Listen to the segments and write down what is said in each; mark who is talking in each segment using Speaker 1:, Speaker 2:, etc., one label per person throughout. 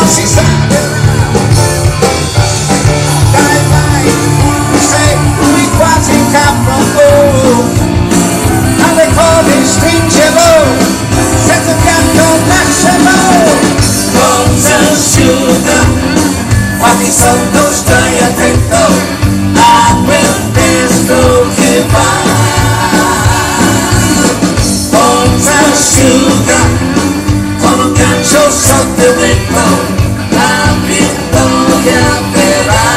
Speaker 1: si salverà. Dai vai, sei lui quasi in capo, alle corde stringevo, senza pianto lascerò. Forza asciuga, fatti sotto, stai attento a quel testo che va. Forza asciuga, con un gancio sotto il vento, la vittoria verrà.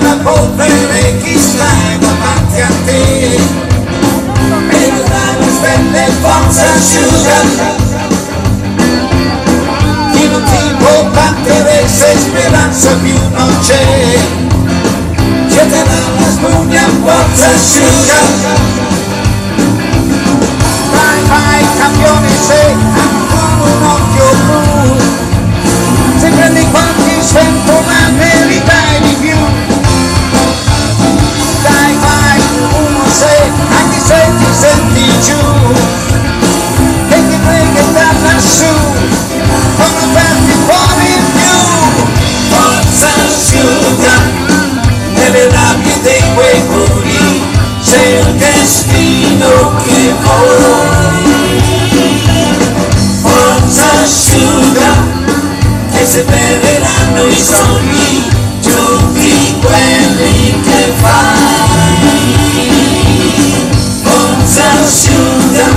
Speaker 1: La polvere chi sta davanti a te e vedrai le stelle forza asciuga. Chi non ti può battere se speranza più non c'è, chiederà la spugna forza asciuga. Vai vai campione, sei ancora un occhio blu, se prendi quanti sventola ne ridai di più. Dai vai, uno sei, anche se ti senti giù, e ti prega da lassù, con aperti cuori in più. Forza asciuga, nelle rabbie dei quei muri, c'è il destino che vuoi. Forza asciuga, che seppelliranno i sogni, tutti quelli che fai. Forza asciuga,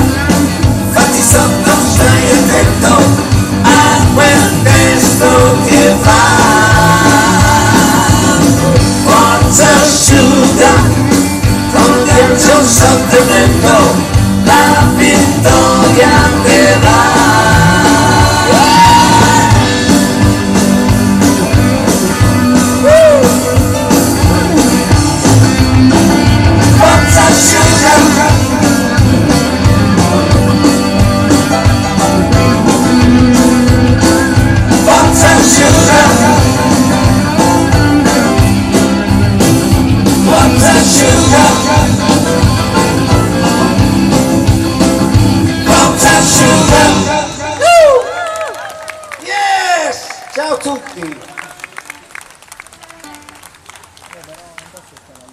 Speaker 1: fatti sotto, stai attento a quel testo che va. Forza asciuga, con un ghiaccio sotto il vento, la vittoria verrà.